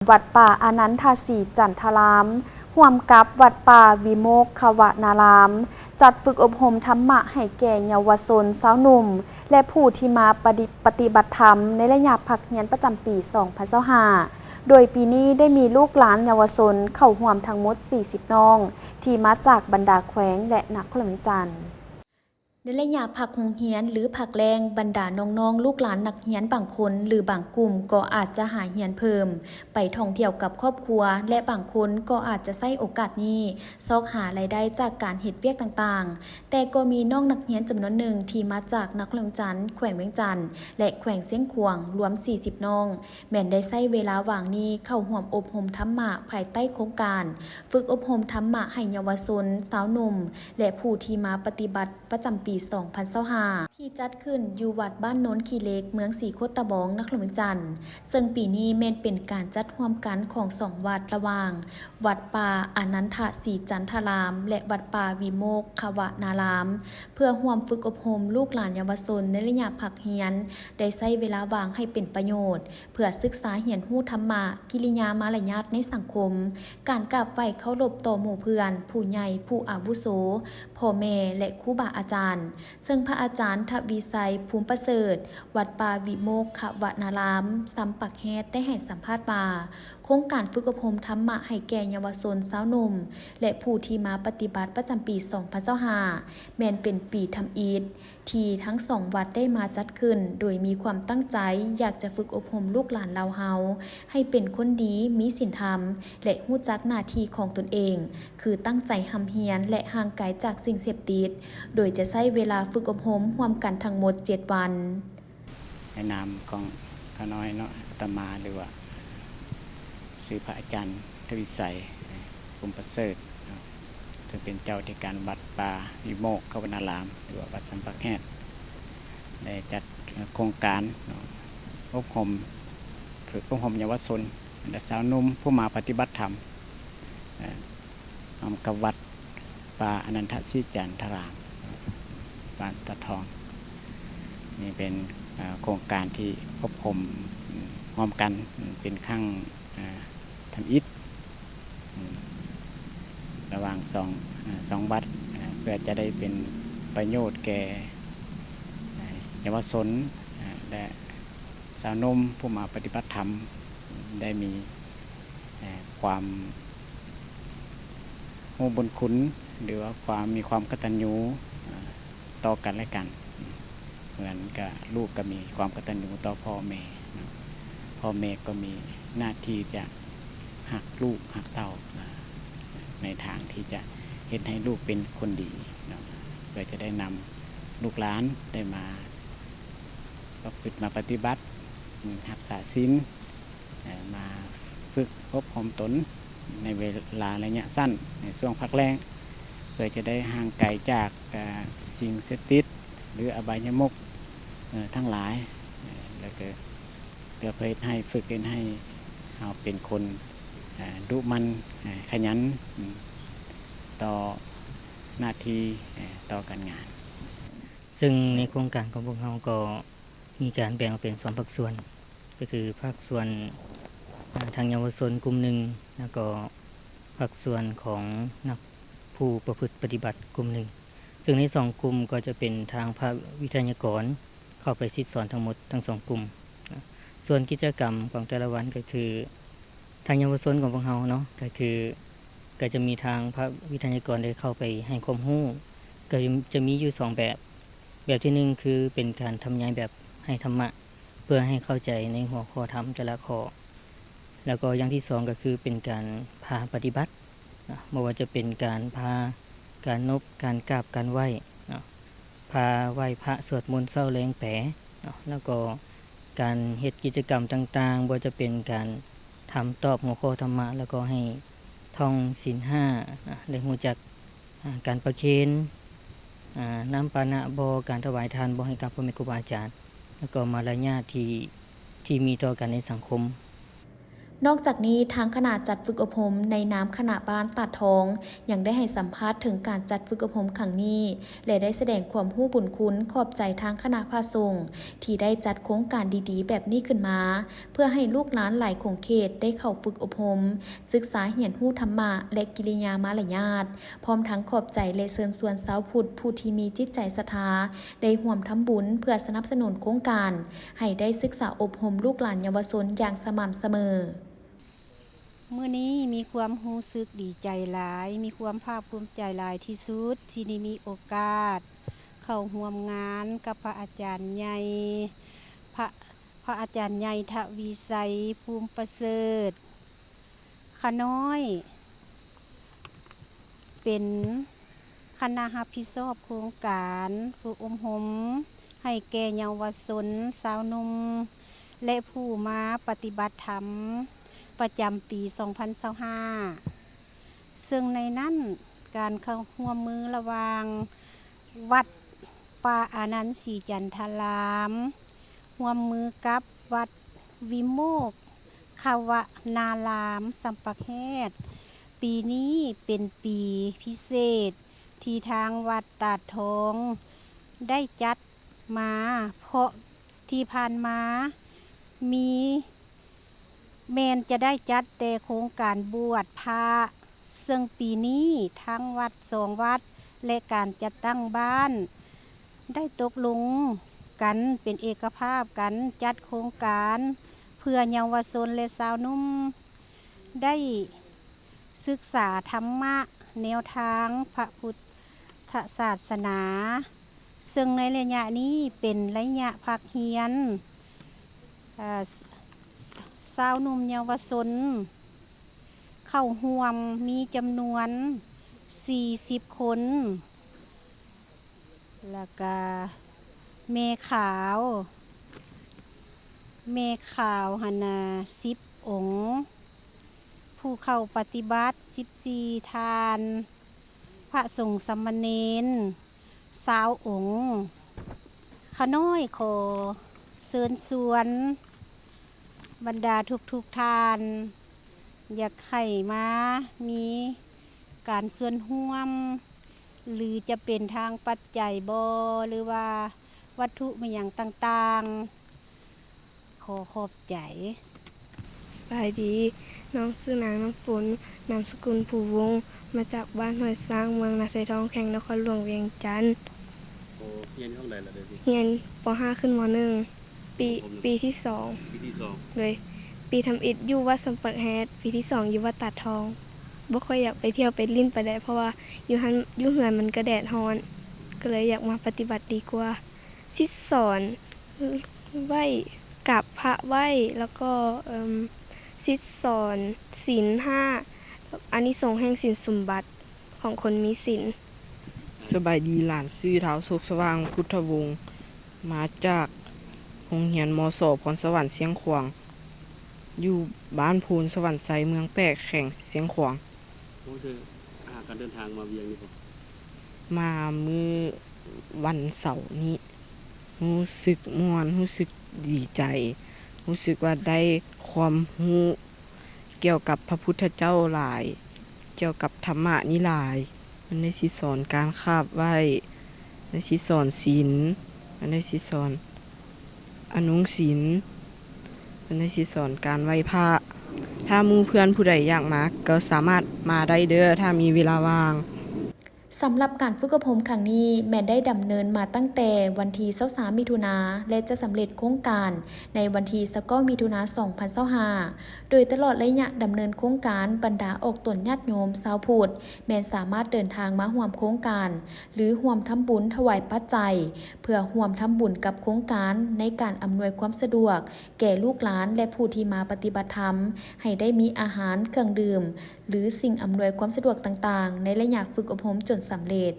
วัดป่าอนันทศรีจันทรามร่วมกับวัดป่าวิโมกขวนาราม จัดฝึกอบรมธรรมะให้แก่เยาวชนสาวหนุ่ม และผู้ที่มาปฏิบัติธรรมในระยะพักเรียนประจำปี 2025 โดยปีนี้ได้มีลูกหลานเยาวชนเข้าร่วมทั้งหมด 40 น้อง ที่มาจากบรรดาแขวงและนครหลวงจันทร์ในระยะพักโรงเรียนหรือพักแรงบรรดาน้องๆลูกหลานนักเรียนบางคนหรือบางกลุ่มก็อาจจะหาเรียนเพิ่มไปท่องเที่ยวกับครอบครัวและบางคนก็อาจจะใช้โอกาสนี้ซอกหารายได้จากการเฮ็ดเวียกต่างๆแต่ก็มีน้องนักเรียนจำนวนหนึ่งที่มาจากนครหลวงจันทร์แขวงเวียงจันทร์และแขวงเสียงขวางรวม 40 น้องแม่นได้ใช้เวลาว่างนี้เข้าร่วมอบรมธรรมะภายใต้โครงการฝึกอบรมธรรมะให้เยาวชนสาวหนุ่มและผู้ที่มาปฏิบัติประจำปี 2025 ที่จัดขึ้นอยู่วัดบ้านโน้นขี้เหล็กเมืองสีโคตตะบองนครหลวงจันทร์ซึ่งปีนี้แม่นเป็นการจัดร่วมกันของ2วัดระหว่างวัดป่าอนันทศรีจันทรามและวัดป่าวิโมกขวนารามเพื่อร่วมฝึกอบรมลูกหลานเยาวชนในระยะพักเรียนได้ใช้เวลาว่างให้เป็นประโยชน์เพื่อศึกษาเรียนรู้ธรรมะกิริยามารยาทในสังคมการกราบไหว้เคารพต่อหมู่เพื่อนผู้ใหญ่ผู้อาวุโสพ่อแม่และครูบาอาจารย์ซึ่งพระอาจารย์ทวีไสยภูมิประเสริฐวัดป่าวิโมกขวนารามสัมปักแฮดได้ให้สัมภาษณ์ว่าโครงการฝึกอบรมธรรมะให้แก่เยาวชนสาวหนุ่มและผู้ที่มาปฏิบัติประจำปี 2025 แม้นเป็นปีทำอีทที่ทั้ง2วัดได้มาจัดขึ้นโดยมีความตั้งใจอยากจะฝึกอบรมลูกหลานเราเฮาให้เป็นคนดีมีศีลธรรมและรู้จักหน้าที่ของตนเองคือตั้งใจหำเฮียนและห่างไกลจากสิ่งเสพติดโดยจะใช้เวลาฝึกอบรมร่วมกันทั้งหมด 7 วันในนามของข้าน้อยเนาะอาตมาหรือว่าสื่อพระอาจารย์ทวิไสยภูมิประเสริฐซึ่งเป็นเจ้าที่การวัดป่าวิโมกขวนารามหรือว่าวัดสัมปักแฮดได้จัดโครงการอบรมฝึกอบรมเยาวชนและสาวนุ่มผู้มาปฏิบัติธรรมกับวัดป่าอนันทศรีจันทรามบ้านตะทองนี่เป็นโครงการที่อบรมร่วมกันเป็นครั้งทำอิฐระหว่างสองวัดเพื่อจะได้เป็นประโยชน์แก่เยาวชนและสาวนุ่มผู้มาปฏิบัติธรรมได้มีความรู้บุญคุณหรือว่ามีความกตัญญูต่อกันและกันเหมือนกับลูกก็มีความกตัญญูต่อพ่อแม่พ่อแม่ก็มีหน้าที่จะหักลูกหักเต้าในทางที่จะเฮ็ดให้ลูกเป็นคนดีเพื่อจะได้นำลูกหลานได้มาประพฤติมาปฏิบัติรักษาศีลมาฝึกอบรมตนในเวลาระยะสั้นในช่วงพักแรงเพื่อจะได้ห่างไกลจากสิ่งเสพติดหรืออบายมุขทั้งหลายแล้วก็เพื่อให้ฝึกให้เราเป็นคนดุมันขยันต่อหน้าที่ต่อการงานซึ่งในโครงการของพวกเราก็มีการแบ่งออกเป็น2ภาคส่วนก็คือภาคส่วนทางเยาวชนกลุ่มหนึ่งแล้วก็ภาคส่วนของนักผู้ประพฤติปฏิบัติกลุ่มหนึ่งซึ่งใน2กลุ่มก็จะเป็นทางภาควิทยากรเข้าไปศิษย์สอนทั้งหมดทั้ง2กลุ่มส่วนกิจกรรมของแต่ละวันก็คือทางเยาวชนของพวกเราเนาะก็จะมีทางภาควิทยากรได้เข้าไปให้ความรู้ก็จะมีอยู่2แบบที่1คือเป็นการทำงานแบบให้ธรรมะเพื่อให้เข้าใจในหัวข้อธรรมแต่ละข้อแล้วก็อย่างที่2ก็คือเป็นการพาปฏิบัติไม่ว่าจะเป็นการพาการนบการกราบการไหว้พาไหว้พระสวดมนต์เช้าแลงแปแล้วก็การเฮ็ดกิจกรรมต่างๆบ่ว่าจะเป็นการทำตอบหัวข้อธรรมะแล้วก็ให้ท่องศีล5ได้รู้จักการประเคนน้ำปานะบ่การถวายทานบ่ให้กับพ่อแม่ครูบาอาจารย์แล้วก็มารยาทที่มีต่อกันในสังคม นอกจากนี้ทางคณะจัดฝึกอบรมในนามคณะบ้านตัดทองยังได้ให้สัมภาษณ์ถึงการจัดฝึกอบรมครั้งนี้และได้แสดงความรู้บุญคุณขอบใจทางคณะพระสงฆ์ที่ได้จัดโครงการดีๆแบบนี้ขึ้นมาเพื่อให้ลูกหลานหลายของเขตได้เข้าฝึกอบรมศึกษาเรียนรู้ธรรมะและกิริยามารยาทพร้อมทั้งขอบใจและเชิญชวนชาวพุทธผู้ที่มีจิตใจศรัทธาได้ร่วมทำบุญเพื่อสนับสนุนโครงการให้ได้ศึกษาอบรมลูกหลานเยาวชนอย่างสม่ำเสมอมื้อนี้มีความรู้สึกดีใจหลายมีความภาคภูมิใจหลายที่สุดที่ได้มีโอกาสเข้าร่วมงานกับพระอาจารย์ใหญ่พระอาจารย์ใหญ่ทวีไสยภูมิประเสริฐขาน้อยเป็นคณะรับผิดชอบโครงการฝึกอบรมให้แก่เยาวชนสาวหนุ่มและผู้มาปฏิบัติธรรมประจำปี 2025 ซึ่งในนั้นการเข้าร่วมมือระหว่างวัดป่าอานันต์ศรีจันทารามร่วมมือกับวัดวิโมกขวนารามสัมปะเขตปีนี้เป็นปีพิเศษที่ทางวัดตาดทองได้จัดมาเพราะที่ผ่านมามีแมนจะได้จัดแต่โครงการบวชพระซึ่งปีนี้ทั้งวัด2 วัดและการจัดตั้งบ้านได้ตกลงกันเป็นเอกภาพกันจัดโครงการเพื่อเยาวชนและสาวนุ่มได้ศึกษาธรรมะแนวทางพระพุทธศาสนาซึ่งในระยะนี้เป็นระยะภาคเรียนสาวหนุ่มเยาวชนเข้าร่วมมีจำนวน40 คนแล้วก็แม่ขาวหันนะ10 องค์ผู้เข้าปฏิบัติ14 ทานพระสงฆ์สามเณร20 องค์ขาน้อยขอเชิญชวนบรรดาทุกท่านอยากให้มามีการส่วนร่วมหรือจะเป็นทางปัจจัยบ่หรือว่าวัตถุมาอย่างต่างๆขอขอบใจ สบายดีน้องชื่อนางน้ำฝนนามสกุลภูวงศ์มาจากบ้านห้วยสร้างเมืองนาไซทองแข่งนครหลวงเวียงจันทน์โอ้เรียนห้องใดล่ะเด้อพี่ เรียนป .5 ขึ้นม .1 ปีที่2ปีที่2เลยปีทำอิฐอยู่วัดสัมปักแฮดปีที่2อยู่วัดตาดทองบ่ค่อยอยากไปเที่ยวไปลิ้นไปได้เพราะว่าอยู่เฮือนมันก็แดดร้อนก็เลยอยากมาปฏิบัติดีกว่าสิสอนไหว้กับพระไหว้แล้วก็สิสอนศีล5อานิสงส์แห่งศีลสมบัติของคนมีศีล สบายดีหลานชื่อเท้าสุขสว่างพุทธวงศ์มาจากโรงเรียนมศพรสวรรค์เสียงขวางอยู่บ้านพูนสวรรค์ไซเมืองแปกแข่งเสียงขวาง โอ้คือการเดินทางมาเวียงนี่บ่ มามื้อวันเสาร์นี้รู้สึกม่วนรู้สึกดีใจรู้สึกว่าได้ความรู้เกี่ยวกับพระพุทธเจ้าหลายเกี่ยวกับธรรมะนี่หลายมันได้สิสอนการคาบไหว้ได้สิสอนศีลมันได้สิสอนอนุศีลมันได้สิสอนการไหว้พระถ้าหมู่เพื่อนผู้ใดอยากมาก็สามารถมาได้เด้อถ้ามีเวลาว่าง สำหรับการฝึกอบรมครั้งนี้แม่ได้ดำเนินมาตั้งแต่วันที่23 มิถุนายนและจะสำเร็จโครงการในวันที่29 มิถุนายน 2025โดยตลอดระยะดำเนินโครงการบรรดาออกตนญาติโยมชาวพุทธแม่สามารถเดินทางมาร่วมโครงการหรือร่วมทำบุญถวายปัจจัยเพื่อร่วมทำบุญกับโครงการในการอำนวยความสะดวกแก่ลูกหลานและผู้ที่มาปฏิบัติธรรมให้ได้มีอาหารเครื่องดื่มหรือสิ่งอำนวยความสะดวกต่างๆในระยะฝึกอบรมจนสำเร็จ